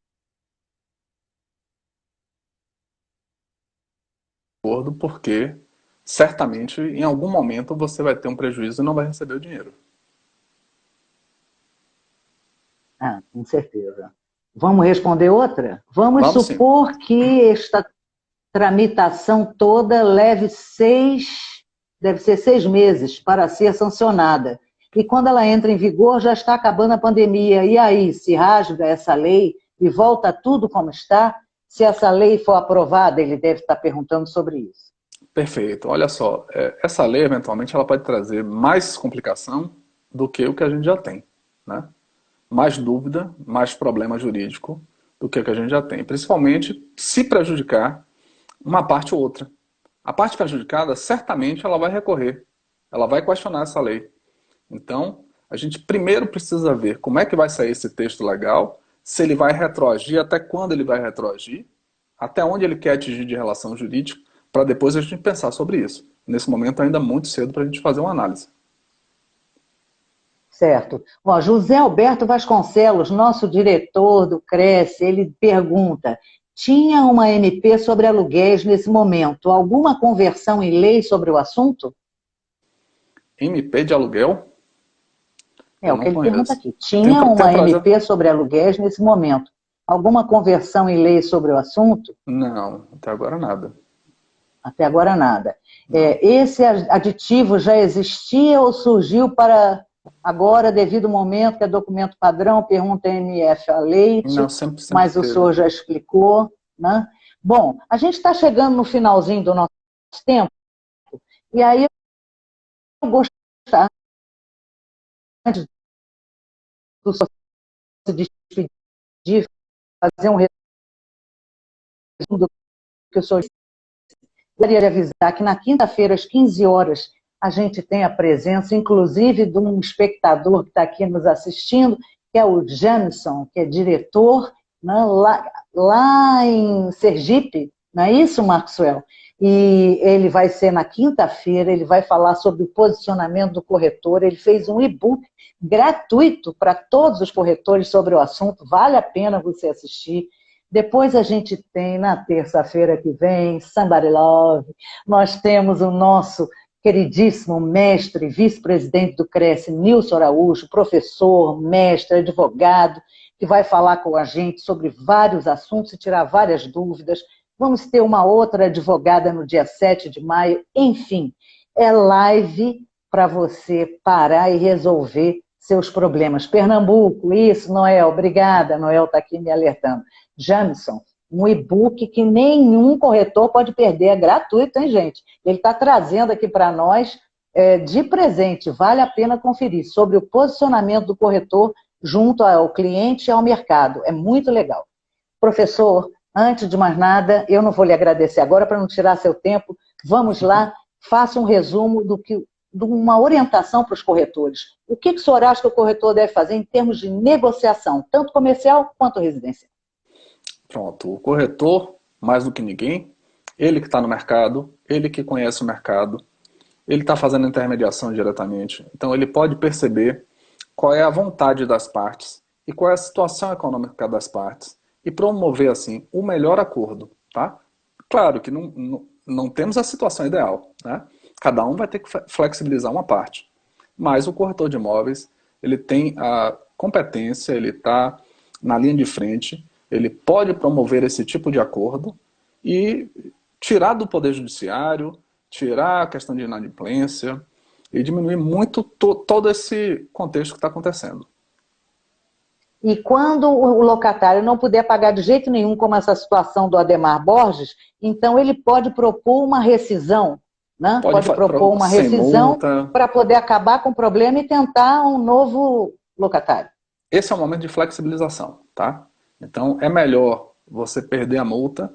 acordo, porque certamente em algum momento você vai ter um prejuízo e não vai receber o dinheiro. Com certeza. Vamos responder outra? Vamos supor sim. que esta tramitação toda deve ser 6 meses para ser sancionada. E quando ela entra em vigor, já está acabando a pandemia. E aí, se rasga essa lei e volta tudo como está? Se essa lei for aprovada, ele deve estar perguntando sobre isso. Perfeito. Olha só, essa lei, eventualmente, ela pode trazer mais complicação do que o que a gente já tem, né? Mais dúvida, mais problema jurídico do que o que a gente já tem. Principalmente se prejudicar uma parte ou outra. A parte prejudicada, certamente, ela vai recorrer. Ela vai questionar essa lei. Então, a gente primeiro precisa ver como é que vai sair esse texto legal, se ele vai retroagir, até quando ele vai retroagir, até onde ele quer atingir de relação jurídica, para depois a gente pensar sobre isso. Nesse momento ainda é muito cedo para a gente fazer uma análise. Certo. Ó, José Alberto Vasconcelos, nosso diretor do Cresce, ele pergunta: tinha uma MP sobre aluguéis nesse momento? Alguma conversão em lei sobre o assunto? MP de aluguel? É Eu o que não ele pergunta conheço. aqui. Tinha Tem um uma projeto? MP sobre aluguéis nesse momento? Alguma conversão em lei sobre o assunto? Não, até agora nada. Até agora nada. Não. Esse aditivo já existia ou surgiu para agora, devido ao momento que é documento padrão, pergunta MF a Não, leite, sempre mas o teve. senhor já explicou, né? Bom, a gente está chegando no finalzinho do nosso tempo, e aí eu gostaria, antes do senhor se despedir, fazer um resumo do que o senhor gostaria de avisar que na quinta-feira, às 15 horas, a gente tem a presença, inclusive, de um espectador que está aqui nos assistindo, que é o Jamison, que é diretor, né, lá em Sergipe, não é isso, Maxwell? E ele vai ser na quinta-feira, ele vai falar sobre o posicionamento do corretor, ele fez um e-book gratuito para todos os corretores sobre o assunto, vale a pena você assistir. Depois a gente tem, na terça-feira que vem, Somebody Love. Nós temos o nosso queridíssimo mestre, vice-presidente do Cresce, Nilson Araújo, professor, mestre, advogado, que vai falar com a gente sobre vários assuntos e tirar várias dúvidas. Vamos ter uma outra advogada no dia 7 de maio. Enfim, é live para você parar e resolver seus problemas. Pernambuco, isso, Noel, obrigada. Noel está aqui me alertando. Jamison, um e-book que nenhum corretor pode perder, é gratuito, hein, gente? Ele está trazendo aqui para nós de presente, vale a pena conferir, sobre o posicionamento do corretor junto ao cliente e ao mercado. É muito legal. Professor, antes de mais nada, eu não vou lhe agradecer agora para não tirar seu tempo. Vamos lá, faça um resumo de uma orientação para os corretores. O que o senhor acha que o corretor deve fazer em termos de negociação, tanto comercial quanto residencial? Pronto, o corretor, mais do que ninguém, ele que está no mercado, ele que conhece o mercado, ele está fazendo intermediação diretamente, então ele pode perceber qual é a vontade das partes e qual é a situação econômica das partes e promover, assim, o melhor acordo, tá? Claro que não temos a situação ideal, né? Cada um vai ter que flexibilizar uma parte, mas o corretor de imóveis, ele tem a competência, ele está na linha de frente, ele pode promover esse tipo de acordo e tirar do Poder Judiciário, tirar a questão de inadimplência e diminuir muito todo esse contexto que está acontecendo. E quando o locatário não puder pagar de jeito nenhum, como essa situação do Ademar Borges, então ele pode propor uma rescisão, né? Pode propor uma sem rescisão multa. para poder acabar com o problema e tentar um novo locatário. Esse é o momento de flexibilização, tá? Então é melhor você perder a multa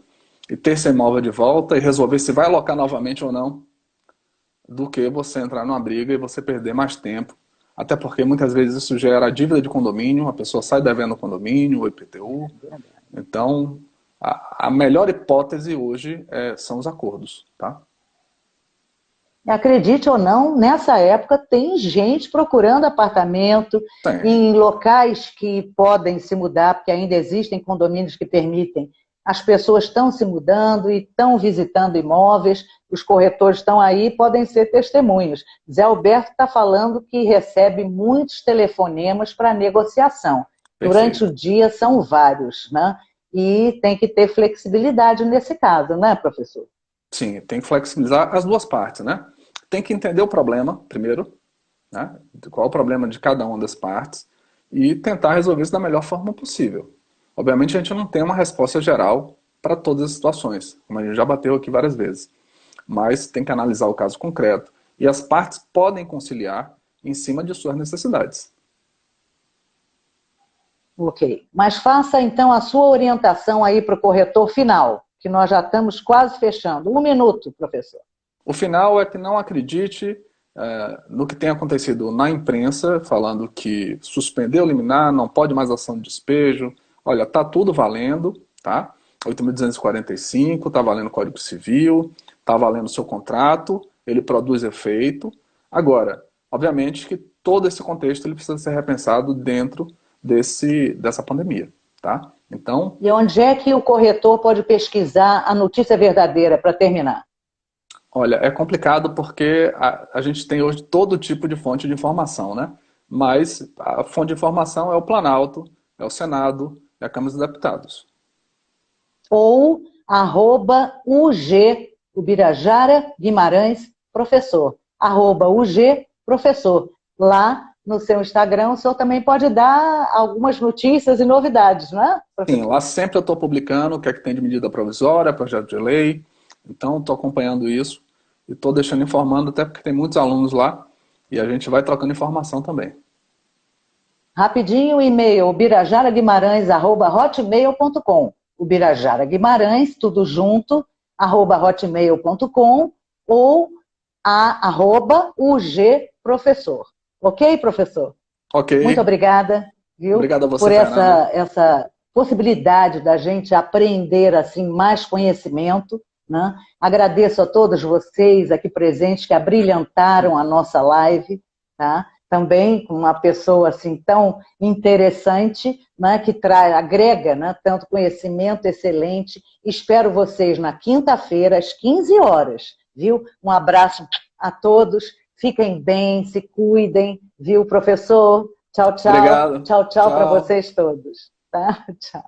e ter seu imóvel de volta e resolver se vai alocar novamente ou não, do que você entrar numa briga e você perder mais tempo. Até porque muitas vezes isso gera dívida de condomínio, a pessoa sai devendo o condomínio, o IPTU. Então, a melhor hipótese hoje são os acordos, tá? Acredite ou não, nessa época tem gente procurando apartamento Tem. em locais que podem se mudar, porque ainda existem condomínios que permitem. As pessoas estão se mudando e estão visitando imóveis, os corretores estão aí e podem ser testemunhos. Zé Alberto está falando que recebe muitos telefonemas para negociação. Durante Perfeito. o dia são vários, né? E tem que ter flexibilidade nesse caso, né, professor? Sim, tem que flexibilizar as duas partes, né? Tem que entender o problema, primeiro, né? Qual é o problema de cada uma das partes e tentar resolver isso da melhor forma possível. Obviamente a gente não tem uma resposta geral para todas as situações, como a gente já bateu aqui várias vezes, mas tem que analisar o caso concreto e as partes podem conciliar em cima de suas necessidades. Ok. Mas faça então a sua orientação aí para o corretor final, que nós já estamos quase fechando. Um minuto, professor. O final é que não acredite no que tem acontecido na imprensa, falando que suspendeu liminar, não pode mais ação de despejo, Olha, tá tudo valendo, tá? 8.245, tá valendo o Código Civil, tá valendo o seu contrato, ele produz efeito. Agora, obviamente que todo esse contexto ele precisa ser repensado dentro dessa pandemia, tá? Então, E onde é que o corretor pode pesquisar a notícia verdadeira, para terminar? olha, é complicado porque a gente tem hoje todo tipo de fonte de informação, né? Mas a fonte de informação é o Planalto, é o Senado, é a Câmara dos Deputados. Ou @UG, Ubirajara Guimarães Professor. @UG Professor. Lá no seu Instagram, o senhor também pode dar algumas notícias e novidades, não é, Sim, professor? lá sempre eu estou publicando o que é que tem de medida provisória, projeto de lei. Então, estou acompanhando isso e estou deixando informando, até porque tem muitos alunos lá e a gente vai trocando informação também. Rapidinho, o e-mail ubirajaraguimarães@hotmail.com. Ubirajara Guimarães, tudo junto, @hotmail.com ou @UG Professor. Ok, professor? Ok, Muito obrigada, viu, obrigado a você, por Fernanda. essa possibilidade da gente aprender assim mais conhecimento, né? Agradeço a todos vocês aqui presentes que abrilhantaram a nossa live, tá? Também com uma pessoa assim tão interessante, né, que agrega, né, tanto conhecimento excelente. Espero vocês na quinta-feira, às 15 horas, viu? Um abraço a todos, fiquem bem, se cuidem, viu, professor? Tchau, tchau. Obrigado. Tchau, tchau para Tchau. vocês todos. Tá? Tchau.